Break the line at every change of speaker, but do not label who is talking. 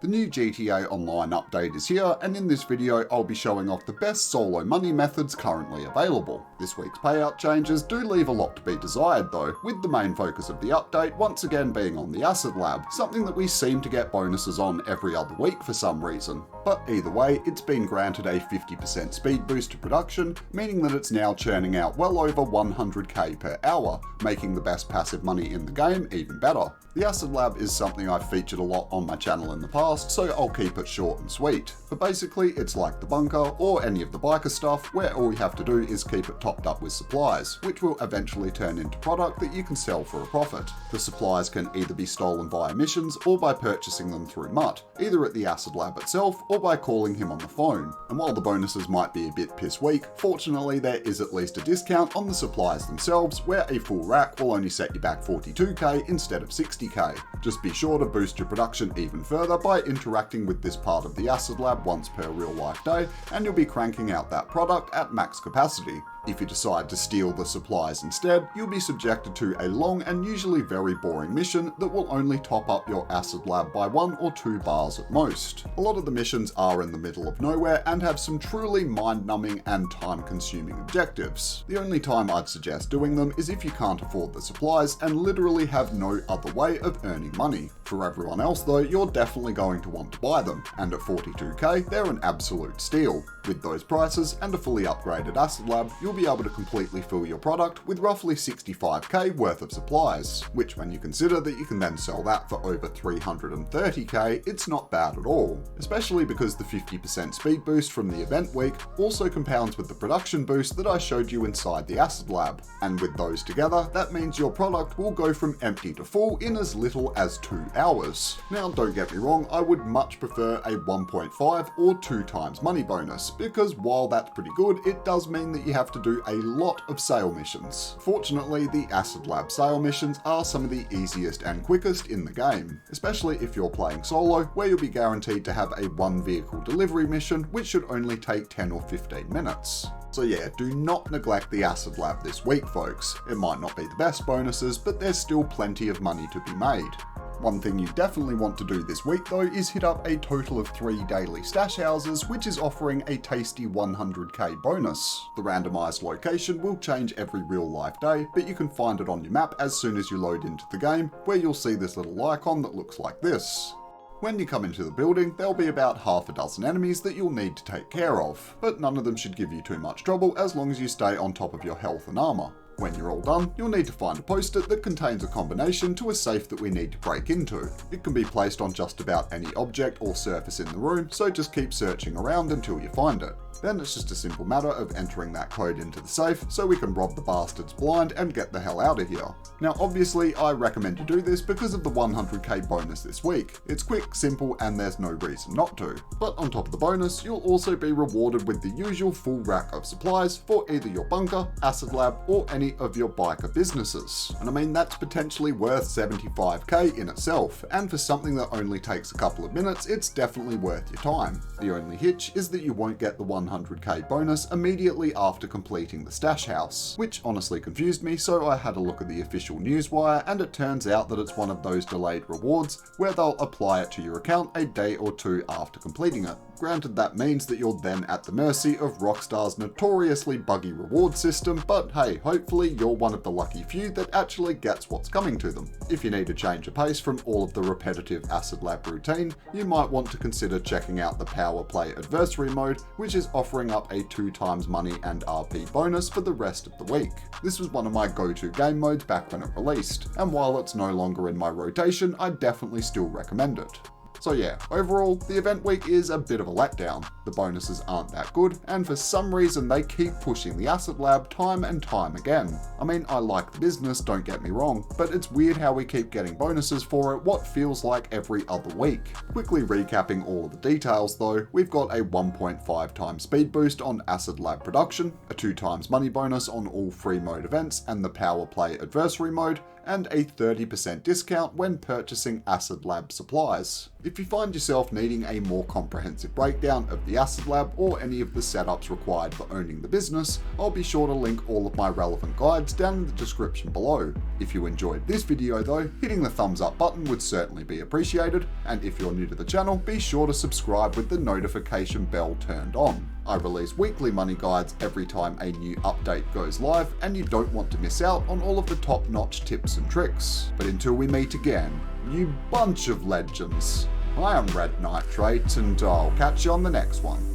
The new GTA Online update is here, and in this video I'll be showing off the best solo money methods currently available. This week's payout changes do leave a lot to be desired though, with the main focus of the update once again being on the Acid Lab, something that we seem to get bonuses on every other week for some reason. But either way, it's been granted a 50% speed boost to production, meaning that it's now churning out well over 100k per hour, making the best passive money in the game even better. The Acid Lab is something I've featured a lot on my channel in the past, so I'll keep it short and sweet. But basically, it's like the bunker or any of the biker stuff, where all you have to do is keep it topped up with supplies, which will eventually turn into product that you can sell for a profit. The supplies can either be stolen via missions or by purchasing them through Mutt, either at the Acid Lab itself or by calling him on the phone. And while the bonuses might be a bit piss weak, fortunately there is at least a discount on the supplies themselves, where a full rack will only set you back 42k instead of 60k. Just be sure to boost your production even further by interacting with this part of the Acid Lab once per real life day, and you'll be cranking out that product at max capacity. If you decide to steal the supplies instead, you'll be subjected to a long and usually very boring mission that will only top up your Acid Lab by 1 or 2 bars at most. A lot of the missions are in the middle of nowhere and have some truly mind-numbing and time-consuming objectives. The only time I'd suggest doing them is if you can't afford the supplies and literally have no other way of earning money. For everyone else though, you're definitely going to want to buy them, and at 42k, they're an absolute steal. With those prices and a fully upgraded Acid Lab, you'll be able to completely fill your product with roughly 65k worth of supplies, which when you consider that you can then sell that for over 330k, it's not bad at all. Especially because the 50% speed boost from the event week also compounds with the production boost that I showed you inside the Acid Lab. And with those together, that means your product will go from empty to full in as little as 2 hours. Now don't get me wrong, I would much prefer a 1.5 or 2 times money bonus, because while that's pretty good, it does mean that you have to do a lot of sale missions. Fortunately, the Acid Lab sale missions are some of the easiest and quickest in the game, especially if you're playing solo, where you'll be guaranteed to have a 1 vehicle delivery mission, which should only take 10 or 15 minutes. So yeah, do not neglect the Acid Lab this week, folks. It might not be the best bonuses, but there's still plenty of money to be made. One thing you definitely want to do this week though is hit up a total of 3 daily stash houses, which is offering a tasty 100k bonus. The randomized location will change every real life day, but you can find it on your map as soon as you load into the game, where you'll see this little icon that looks like this. When you come into the building, there'll be about half a dozen enemies that you'll need to take care of, but none of them should give you too much trouble as long as you stay on top of your health and armor. When you're all done, you'll need to find a post-it that contains a combination to a safe that we need to break into. It can be placed on just about any object or surface in the room, so just keep searching around until you find it. Then it's just a simple matter of entering that code into the safe so we can rob the bastards blind and get the hell out of here. Now obviously I recommend you do this because of the 100k bonus this week. It's quick, simple, and there's no reason not to. But on top of the bonus, you'll also be rewarded with the usual full rack of supplies for either your bunker, Acid Lab, or any of your biker businesses. And I mean, that's potentially worth 75k in itself, and for something that only takes a couple of minutes, it's definitely worth your time. The only hitch is that you won't get the 100k bonus immediately after completing the stash house, which honestly confused me, so I had a look at the official newswire, and it turns out that it's one of those delayed rewards where they'll apply it to your account a day or 2 after completing it. Granted, that means that you're then at the mercy of Rockstar's notoriously buggy reward system, but hey, hopefully you're one of the lucky few that actually gets what's coming to them. If you need a change of pace from all of the repetitive Acid Lab routine, you might want to consider checking out the Power Play Adversary mode, which is offering up a 2 times money and RP bonus for the rest of the week. This was one of my go-to game modes back when it released, and while it's no longer in my rotation, I definitely still recommend it. So yeah, overall, the event week is a bit of a letdown. The bonuses aren't that good, and for some reason they keep pushing the Acid Lab time and time again. I mean, I like the business, don't get me wrong, but it's weird how we keep getting bonuses for it what feels like every other week. Quickly recapping all of the details though, we've got a 1.5 times speed boost on Acid Lab production, a 2 times money bonus on all free mode events and the Power Play Adversary mode, and a 30% discount when purchasing Acid Lab supplies. If you find yourself needing a more comprehensive breakdown of the Acid Lab or any of the setups required for owning the business, I'll be sure to link all of my relevant guides down in the description below. If you enjoyed this video though, hitting the thumbs up button would certainly be appreciated, and if you're new to the channel, be sure to subscribe with the notification bell turned on. I release weekly money guides every time a new update goes live, and you don't want to miss out on all of the top-notch tips and tricks. But until we meet again, you bunch of legends, I am Red Nitrate, and I'll catch you on the next one.